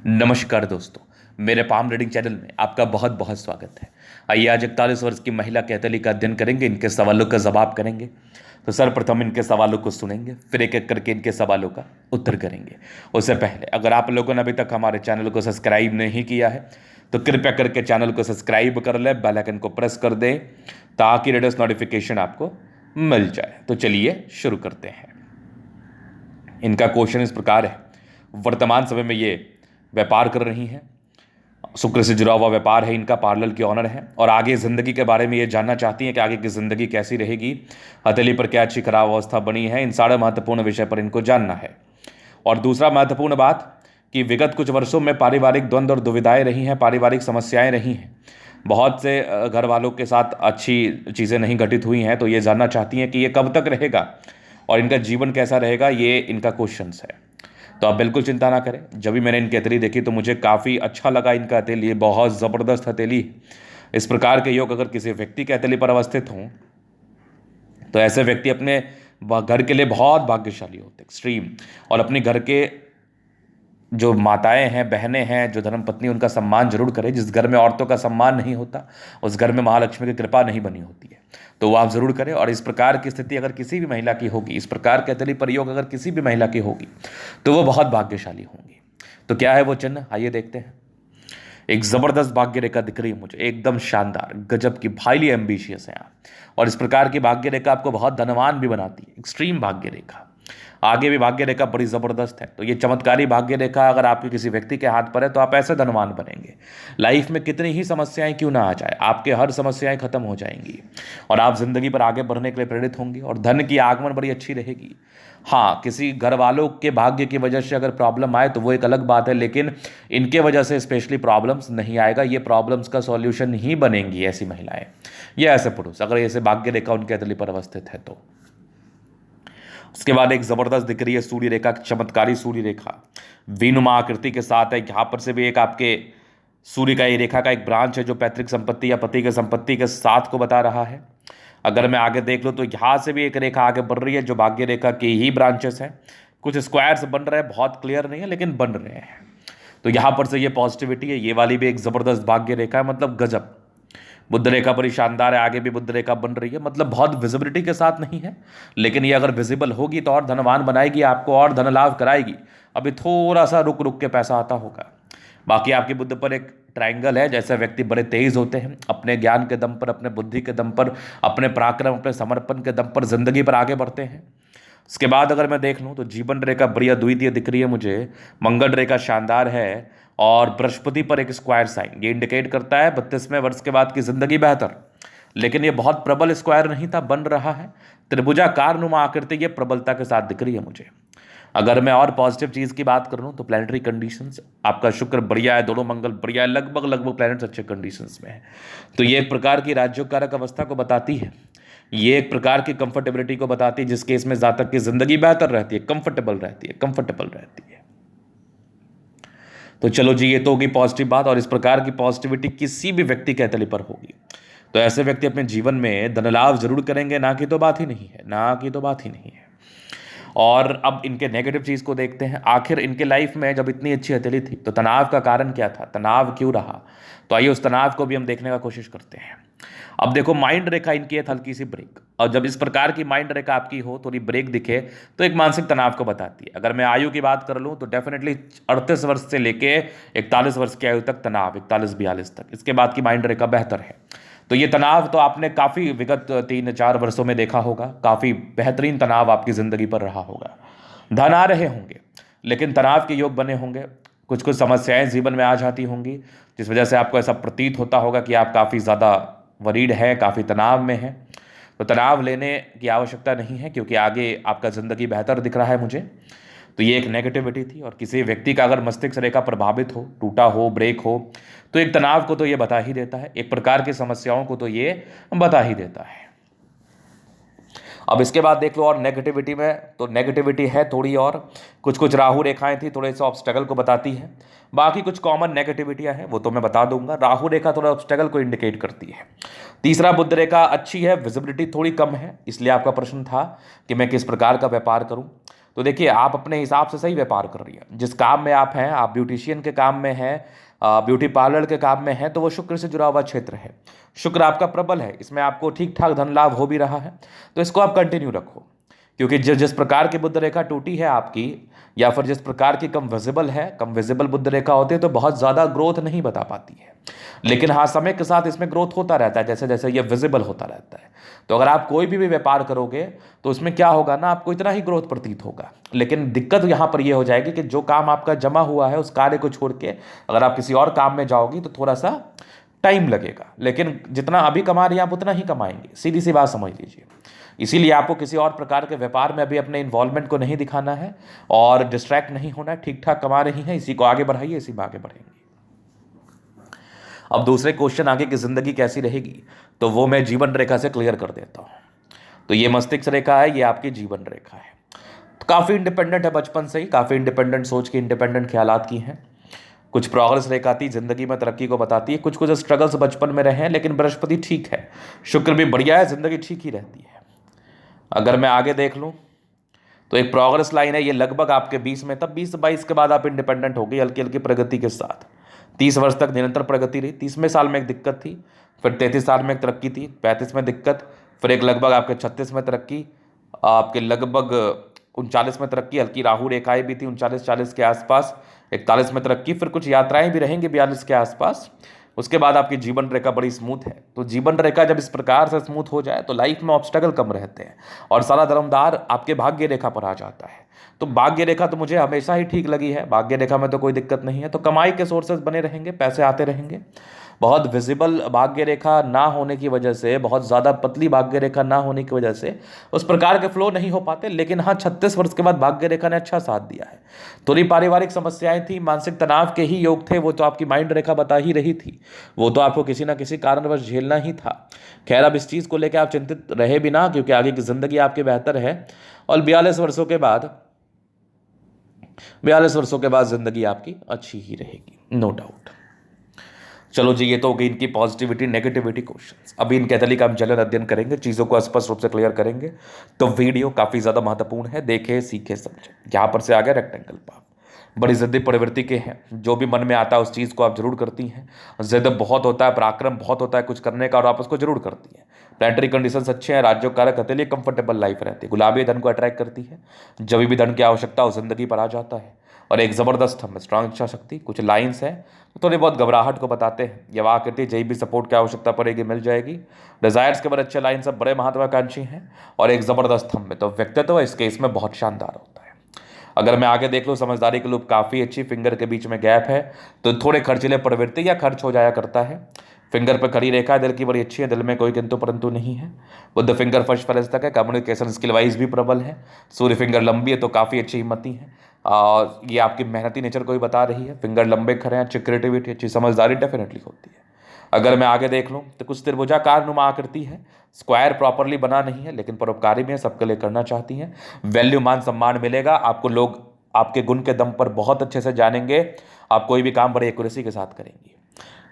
नमस्कार दोस्तों, मेरे पाम रीडिंग चैनल में आपका बहुत बहुत स्वागत है। आइए आज 41 वर्ष की महिला कैथली का अध्ययन करेंगे, इनके सवालों का जवाब करेंगे। तो सर्वप्रथम इनके सवालों को सुनेंगे, फिर एक एक करके इनके सवालों का उत्तर करेंगे। उससे पहले अगर आप लोगों ने अभी तक हमारे चैनल को सब्सक्राइब नहीं किया है तो कृपया करके चैनल को सब्सक्राइब कर लें, बेल आइकन को प्रेस कर दें ताकि लेटेस्ट नोटिफिकेशन आपको मिल जाए। तो चलिए शुरू करते हैं। इनका क्वेश्चन इस प्रकार है, वर्तमान समय में ये व्यापार कर रही हैं, शुक्र से जुड़ा हुआ व्यापार है इनका, पार्लर की ऑनर है और आगे ज़िंदगी के बारे में ये जानना चाहती हैं कि आगे की ज़िंदगी कैसी रहेगी, हथेली पर क्या अच्छी खराब अवस्था बनी है, इन सारे महत्वपूर्ण विषय पर इनको जानना है। और दूसरा महत्वपूर्ण बात कि विगत कुछ वर्षों में पारिवारिक द्वंद्व और दुविधाएं रही हैं, पारिवारिक समस्याएं रही हैं, बहुत से घर वालों के साथ अच्छी चीज़ें नहीं घटित हुई हैं, तो ये जानना चाहती हैं कि ये कब तक रहेगा और इनका जीवन कैसा रहेगा, ये इनका क्वेश्चन है। तो आप बिल्कुल चिंता ना करें। जब भी मैंने इनकी हथेली देखी तो मुझे काफ़ी अच्छा लगा। इनका हथेली बहुत ज़बरदस्त हथेली। इस प्रकार के योग अगर किसी व्यक्ति के हथेली पर अवस्थित हों तो ऐसे व्यक्ति अपने घर के लिए बहुत भाग्यशाली होते, एक्सट्रीम। और अपने घर के जो माताएं हैं, बहनें हैं, जो धर्मपत्नी, उनका सम्मान जरूर करें। जिस घर में औरतों का सम्मान नहीं होता उस घर में महालक्ष्मी की कृपा नहीं बनी होती है, तो वो आप जरूर करें। और इस प्रकार की स्थिति अगर किसी भी महिला की होगी, इस प्रकार के हथेली पर योग अगर किसी भी महिला की होगी तो वो बहुत भाग्यशाली होंगी। तो क्या है वो चिन्ह, आइए देखते हैं। एक जबरदस्त भाग्य रेखा दिख रही है मुझे, एकदम शानदार, गजब की, हाईली एम्बिशियस है आप। और इस प्रकार की भाग्य रेखा आपको बहुत धनवान भी बनाती है, एक्सट्रीम भाग्य रेखा। आगे भी भाग्य रेखा बड़ी ज़बरदस्त है। तो ये चमत्कारी भाग्य रेखा अगर आपके किसी व्यक्ति के हाथ पर है तो आप ऐसे धनवान बनेंगे। लाइफ में कितनी ही समस्याएं क्यों ना आ जाए, आपके हर समस्याएं खत्म हो जाएंगी और आप जिंदगी पर आगे बढ़ने के लिए प्रेरित होंगे और धन की आगमन बड़ी अच्छी रहेगी। हाँ, किसी घर वालों के भाग्य की वजह से अगर प्रॉब्लम आए तो वो एक अलग बात है, लेकिन इनके वजह से स्पेशली प्रॉब्लम्स नहीं आएगा। ये प्रॉब्लम्स का सॉल्यूशन ही बनेंगी ऐसी महिलाएं या ऐसे पुरुष, अगर ऐसे भाग्य रेखा उनके हथेली पर अवस्थित है तो। उसके बाद एक जबरदस्त दिख रही है सूर्य रेखा, चमत्कारी सूर्य रेखा, विनुमा आकृति के साथ है। यहाँ पर से भी एक आपके सूर्य का ये रेखा का एक ब्रांच है जो पैतृक संपत्ति या पति की संपत्ति के साथ को बता रहा है। अगर मैं आगे देख लूँ तो यहाँ से भी एक रेखा आगे बढ़ रही है जो भाग्य रेखा की ही ब्रांचेस हैं। कुछ स्क्वायर्स बन रहे हैं, बहुत क्लियर नहीं है लेकिन बन रहे हैं। तो यहाँ पर से ये पॉजिटिविटी है। ये वाली भी एक जबरदस्त भाग्य रेखा है, मतलब गजब। बुद्ध रेखा बड़ी शानदार है, आगे भी बुद्ध रेखा बन रही है, मतलब बहुत विजिबिलिटी के साथ नहीं है लेकिन ये अगर विजिबल होगी तो और धनवान बनाएगी आपको और धन लाभ कराएगी। अभी थोड़ा सा रुक रुक के पैसा आता होगा। बाकी आपकी बुद्ध पर एक ट्रायंगल है, जैसे व्यक्ति बड़े तेज होते हैं, अपने ज्ञान के दम पर, अपने बुद्धि के दम पर, अपने पराक्रम, अपने समर्पण के दम पर जिंदगी पर आगे बढ़ते हैं। उसके बाद अगर मैं देख लूँ तो जीवन रेखा बढ़िया द्वितीय दिख रही है मुझे, मंगल रेखा शानदार है और बृहस्पति पर एक स्क्वायर साइन। ये इंडिकेट करता है 32वें वर्ष के बाद की जिंदगी बेहतर, लेकिन ये बहुत प्रबल स्क्वायर नहीं था, बन रहा है त्रिभुजाकार नुमा आकृति, ये प्रबलता के साथ दिख रही है मुझे। अगर मैं और पॉजिटिव चीज़ की बात करूँ तो प्लानिटरी कंडीशंस, आपका शुक्र बढ़िया है, दोनों मंगल बढ़िया है, लगभग लगभग प्लैनेट्स अच्छे कंडीशंस में है। तो ये एक प्रकार की राज्योकारक अवस्था को बताती है, ये एक प्रकार की कंफर्टेबिलिटी को बताती है, जिस केस में जातक की जिंदगी बेहतर रहती है, कंफर्टेबल रहती है, कंफर्टेबल रहती है। तो चलो जी, ये तो होगी पॉजिटिव बात। और इस प्रकार की पॉजिटिविटी किसी भी व्यक्ति के हथेली पर होगी तो ऐसे व्यक्ति अपने जीवन में धन लाभ जरूर करेंगे, ना की तो बात ही नहीं है, ना की तो बात ही नहीं है। और अब इनके नेगेटिव चीज़ को देखते हैं। आखिर इनके लाइफ में जब इतनी अच्छी हथेली थी तो तनाव का कारण क्या था, तनाव क्यों रहा, तो आइए उस तनाव को भी हम देखने का कोशिश करते हैं। अब देखो, माइंड रेखा इनकी है हल्की सी ब्रेक, और जब इस प्रकार की माइंड रेखा आपकी हो, थोड़ी ब्रेक दिखे, तो एक मानसिक तनाव को बताती है। अगर मैं आयु की बात कर लूँ तो डेफिनेटली 38 वर्ष से लेके 41 वर्ष की आयु तक तनाव, 41-42 तक, इसके बाद की माइंड रेखा बेहतर है। तो ये तनाव तो आपने काफ़ी विगत 3-4 वर्षों में देखा होगा, काफ़ी बेहतरीन तनाव आपकी ज़िंदगी पर रहा होगा। धन आ रहे होंगे लेकिन तनाव के योग बने होंगे, कुछ कुछ समस्याएं जीवन में आ जाती होंगी जिस वजह से आपको ऐसा प्रतीत होता होगा कि आप काफ़ी ज़्यादा वरीड है, काफ़ी तनाव में है। तो तनाव लेने की आवश्यकता नहीं है क्योंकि आगे आपका ज़िंदगी बेहतर दिख रहा है मुझे। तो ये एक नेगेटिविटी थी। और किसी व्यक्ति का अगर मस्तिष्क रेखा प्रभावित हो, टूटा हो, ब्रेक हो, तो एक तनाव को तो ये बता ही देता है, एक प्रकार की समस्याओं को तो ये बता ही देता है। अब इसके बाद देख लो और नेगेटिविटी में, तो नेगेटिविटी है थोड़ी, और कुछ कुछ राहु रेखाएं थी, थोड़े से ऑब्स्टेकल को बताती है। बाकी कुछ कॉमन नेगेटिविटियां हैं वो तो मैं बता दूंगा। राहु रेखा थोड़ा ऑब्स्टेकल को इंडिकेट करती है। तीसरा बुध रेखा अच्छी है, विजिबिलिटी थोड़ी कम है, इसलिए आपका प्रश्न था कि मैं किस प्रकार का व्यापार करूं। तो देखिए आप अपने हिसाब से सही व्यापार कर रही हैं। जिस काम में आप हैं, आप ब्यूटिशियन के काम में हैं, ब्यूटी पार्लर के काम में हैं, तो वो शुक्र से जुड़ा हुआ क्षेत्र है। शुक्र आपका प्रबल है, इसमें आपको ठीक ठाक धन लाभ हो भी रहा है, तो इसको आप कंटिन्यू रखो। क्योंकि जिस प्रकार की बुद्ध रेखा टूटी है आपकी, या फिर जिस प्रकार की कम विजिबल बुद्ध रेखा होती है, तो बहुत ज़्यादा ग्रोथ नहीं बता पाती है। लेकिन हाँ, समय के साथ इसमें ग्रोथ होता रहता है, जैसे जैसे ये विजिबल होता रहता है। तो अगर आप कोई भी व्यापार करोगे तो उसमें क्या होगा ना, आपको इतना ही ग्रोथ प्रतीत होगा। लेकिन दिक्कत यहाँ पर यह हो जाएगी कि जो काम आपका जमा हुआ है उस कार्य को छोड़ के अगर आप किसी और काम में जाओगी तो थोड़ा सा टाइम लगेगा, लेकिन जितना अभी कमा रही हैं आप उतना ही कमाएंगे। सीधी सी बात समझ लीजिए। इसीलिए आपको किसी और प्रकार के व्यापार में अभी अपने इन्वॉल्वमेंट को नहीं दिखाना है और डिस्ट्रैक्ट नहीं होना है। ठीक ठाक कमा रही हैं, इसी को आगे बढ़ाइए, इसी में आगे बढ़ेंगे। अब दूसरे क्वेश्चन, आगे की जिंदगी कैसी रहेगी, तो वो मैं जीवन रेखा से क्लियर कर देता हूं। तो ये मस्तिष्क रेखा है, ये आपकी जीवन रेखा है। तो काफ़ी इंडिपेंडेंट है बचपन से ही, काफ़ी इंडिपेंडेंट सोच की, इंडिपेंडेंट ख्यालात की हैं। कुछ प्रोग्रेस रेखा थी, जिंदगी में तरक्की को बताती है। कुछ कुछ स्ट्रगल्स बचपन में रहे हैं, लेकिन बृहस्पति ठीक है, शुक्र भी बढ़िया है, जिंदगी ठीक ही रहती है। अगर मैं आगे देख लूँ तो एक प्रोग्रेस लाइन है, ये लगभग आपके 20 में, तब 20-22 के बाद आप इंडिपेंडेंट हो गई हल्की हल्की प्रगति के साथ। 30 वर्ष तक निरंतर प्रगति रही। 30वें साल में एक दिक्कत थी, फिर 33 साल में एक तरक्की थी, 35 में दिक्कत, फिर एक लगभग आपके 36 में तरक्की, आपके लगभग 39 में तरक्की, हल्की राहु रेखाएं भी थी 39-40 के आसपास, 41 में तरक्की, फिर कुछ यात्राएं भी रहेंगी 42 के आसपास। उसके बाद आपकी जीवन रेखा बड़ी स्मूथ है। तो जीवन रेखा जब इस प्रकार से स्मूथ हो जाए तो लाइफ में ऑब्स्टेकल कम रहते हैं और सारा धर्मदार आपके भाग्य रेखा पर आ जाता है। तो भाग्य रेखा तो मुझे हमेशा ही ठीक लगी है, भाग्य रेखा में तो कोई दिक्कत नहीं है। तो कमाई के सोर्सेज बने रहेंगे, पैसे आते रहेंगे। बहुत विजिबल भाग्य रेखा ना होने की वजह से, बहुत ज़्यादा पतली भाग्य रेखा ना होने की वजह से उस प्रकार के फ्लो नहीं हो पाते। लेकिन हाँ, 36 वर्ष के बाद भाग्य रेखा ने अच्छा साथ दिया है। थोड़ी पारिवारिक समस्याएं थी, मानसिक तनाव के ही योग थे, वो तो आपकी माइंड रेखा बता ही रही थी, वो तो आपको किसी ना किसी कारणवश झेलना ही था। खैर, अब इस चीज़ को लेकर आप चिंतित रहे भी ना, क्योंकि आगे की जिंदगी आपकी बेहतर है। और 42 वर्षों के बाद जिंदगी आपकी अच्छी ही रहेगी, नो डाउट। चलो जी, ये तो हो गई इनकी पॉजिटिविटी नेगेटिविटी क्वेश्चंस। अभी इन कैथोलिक हम जलन अध्ययन करेंगे, चीज़ों को स्पष्ट रूप से क्लियर करेंगे। तो वीडियो काफ़ी ज़्यादा महत्वपूर्ण है, देखें, सीखे, समझें। यहाँ पर से आ गया रेक्टेंगल पाप। बड़ी जिद्दी प्रवृत्ति के हैं, जो भी मन में आता है उस चीज़ को आप जरूर करती हैं। जिद बहुत होता है, पराक्रम बहुत होता है कुछ करने का, और आप उसको जरूर करती हैं। प्लानिटरी कंडीशंस अच्छे हैं, राज्यों कारक हथेली, कंफर्टेबल लाइफ रहती है। गुलाबी धन को अट्रैक्ट करती है, जब भी धन की आवश्यकता हो जिंदगी पर आ जाता है। और एक ज़बरदस्त हम स्ट्रांग इच्छा शक्ति, कुछ लाइन्स हैं तो थोड़ी बहुत घबराहट को बताते हैं। यह आकृति जही भी सपोर्ट की आवश्यकता पड़ेगी मिल जाएगी। डिजायर्स के बड़े अच्छे लाइन, सब बड़े महत्वाकांक्षी हैं। और एक ज़बरदस्त हम में तो व्यक्तित्व इस केस में बहुत शानदार होता है। अगर मैं आगे देख लूँ, समझदारी के लूप काफ़ी अच्छी, फिंगर के बीच में गैप है तो थोड़े खर्चीले प्रवृत्ति या खर्च हो जाया करता है। फिंगर पर खड़ी रेखा दिल की बड़ी अच्छी है, दिल में कोई किंतु परंतु नहीं है। बुद्ध फिंगर फर्स्ट फैलेंस तक है, कम्युनिकेशन स्किल वाइज भी प्रबल है। सूर्य फिंगर लंबी है तो काफ़ी अच्छी हिम्मती है, और ये आपकी मेहनती नेचर को भी बता रही है। फिंगर लंबे खड़े हैं, अच्छी क्रिएटिविटी, अच्छी समझदारी डेफिनेटली होती है। अगर मैं आगे देख लूँ तो कुछ त्रिभुजाकार नुमा आकृति है, स्क्वायर प्रॉपरली बना नहीं है, लेकिन परोपकारी भी है, सबके लिए करना चाहती हैं। वैल्यू, मान सम्मान मिलेगा आपको, लोग आपके गुण के दम पर बहुत अच्छे से जानेंगे। आप कोई भी काम बड़े एक्यूरेसी के साथ करेंगी।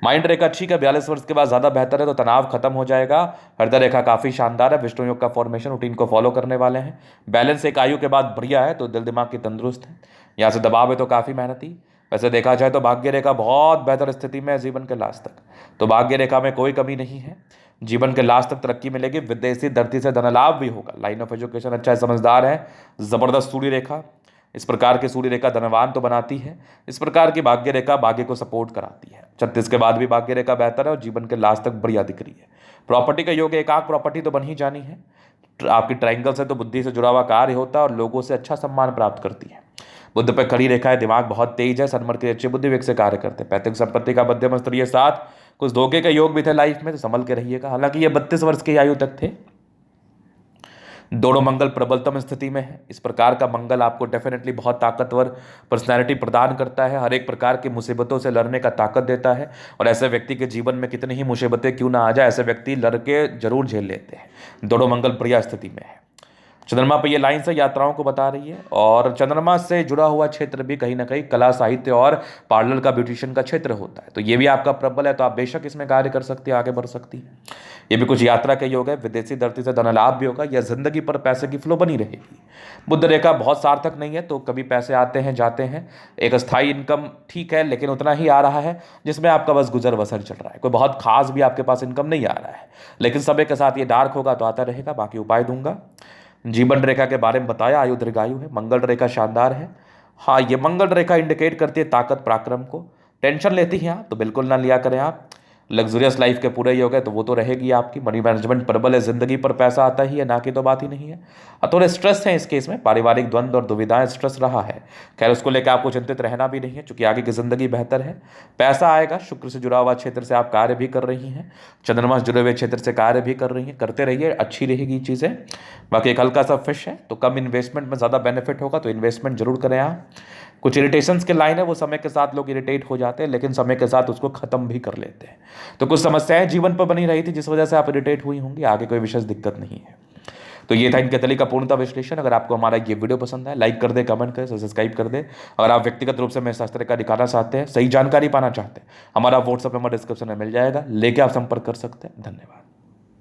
माइंड रेखा ठीक है, 42 वर्ष के बाद ज़्यादा बेहतर है, तो तनाव खत्म हो जाएगा। हृदय रेखा काफ़ी शानदार है, विष्णु योग का फॉर्मेशन रूटीन को फॉलो करने वाले हैं। बैलेंस एक आयु के बाद बढ़िया है, तो दिल दिमाग की तंदुरुस्त है। यहाँ से दबाव है तो काफ़ी मेहनती। वैसे देखा जाए तो भाग्य रेखा बहुत बेहतर स्थिति में है जीवन के लास्ट तक, तो भाग्य रेखा में कोई कमी नहीं है। जीवन के लास्ट तक तरक्की मिलेगी, विदेशी धरती से धन लाभ भी होगा। लाइन ऑफ एजुकेशन अच्छा है, समझदार है। ज़बरदस्त सूर्य रेखा, इस प्रकार की सूर्य रेखा धनवान तो बनाती है, इस प्रकार की भाग्य रेखा भाग्य को सपोर्ट कराती है। 36 के बाद भी भाग्य रेखा बेहतर है और जीवन के लास्ट तक बढ़िया दिख रही है। प्रॉपर्टी का योग, एक आंख प्रॉपर्टी तो बन ही जानी है। आपकी ट्राइंगल से तो बुद्धि से जुड़ा हुआ कार्य होता है और लोगों से अच्छा सम्मान प्राप्त करती है। बुद्ध पे खड़ी रेखा है, दिमाग बहुत तेज है, सनमर की अच्छी बुद्धि विक से कार्य करते हैं। पैतृक संपत्ति का मध्यम स्तरीय साथ, कुछ धोखे का योग भी थे लाइफ में, तो संभल के रहिएगा। हालांकि ये 32 वर्ष की आयु तक थे। दोनों मंगल प्रबलतम स्थिति में है। इस प्रकार का मंगल आपको डेफिनेटली बहुत ताकतवर पर्सनैलिटी प्रदान करता है, हर एक प्रकार की मुसीबतों से लड़ने का ताकत देता है। और ऐसे व्यक्ति के जीवन में कितनी ही मुसीबतें क्यों ना आ जाए, ऐसे व्यक्ति लड़ के जरूर झेल लेते हैं। दोनों मंगल बढ़िया स्थिति में है। चंद्रमा पर ये लाइन से यात्राओं को बता रही है, और चंद्रमा से जुड़ा हुआ क्षेत्र भी कहीं ना कहीं कला साहित्य और पार्लर का ब्यूटिशियन का क्षेत्र होता है। तो ये भी आपका प्रबल है, तो आप बेशक इसमें कार्य कर सकती है, आगे बढ़ सकती है। ये भी कुछ यात्रा के योग है, विदेशी धरती से धन लाभ भी होगा, या जिंदगी पर पैसे की फ्लो बनी रहेगी। बुध रेखा बहुत सार्थक नहीं है, तो कभी पैसे आते हैं जाते हैं। एक स्थायी इनकम ठीक है, लेकिन उतना ही आ रहा है जिसमें आपका बस गुजर बसर चल रहा है। कोई बहुत खास भी आपके पास इनकम नहीं आ रहा है, लेकिन समय के साथ ये डार्क होगा तो आता रहेगा। बाकी उपाय दूंगा। जीवन रेखा के बारे में बताया, आयु दीर्घायु है। मंगल रेखा शानदार है। हाँ, ये मंगल रेखा इंडिकेट करती है ताकत पराक्रम को। टेंशन लेती हैं आप तो बिल्कुल ना लिया करें आप। लग्जरियस लाइफ के पूरे योग है तो वो तो रहेगी आपकी। मनी मैनेजमेंट प्रबल है, जिंदगी पर पैसा आता ही है, ना की तो बात ही नहीं है। थोड़े स्ट्रेस हैं इस केस में, पारिवारिक द्वंद्व और दुविधाएं, स्ट्रेस रहा है। खैर, उसको लेकर आपको चिंतित रहना भी नहीं है, क्योंकि आगे की जिंदगी बेहतर है। पैसा आएगा। शुक्र से जुड़ा हुआ क्षेत्र से आप कार्य भी कर रही हैं, चंद्रमा से जुड़े हुए क्षेत्र से कार्य भी कर रही हैं, करते रहिए, अच्छी रहेगी चीज़ें। बाकी एक हल्का सा फिश है, तो कम इन्वेस्टमेंट में ज़्यादा बेनिफिट होगा, तो इन्वेस्टमेंट जरूर करें आप। कुछ इरिटेशंस के लाइन है, वो समय के साथ लोग इरिटेट हो जाते हैं, लेकिन समय के साथ उसको खत्म भी कर लेते हैं। तो कुछ समस्याएं जीवन पर बनी रही थी जिस वजह से आप इरिटेट हुई होंगी, आगे कोई विशेष दिक्कत नहीं है। तो ये था इनके तली का पूर्णतः विश्लेषण। अगर आपको हमारा ये वीडियो पसंद है, लाइक कर दे, कमेंट करें, सब्सक्राइब कर दे। अगर आप व्यक्तिगत रूप से मेरे शास्त्र का दिखाना चाहते हैं, सही जानकारी पाना चाहते हैं, हमारा व्हाट्सएप नंबर डिस्क्रिप्शन में मिल जाएगा, लेके आप संपर्क कर सकते हैं। धन्यवाद।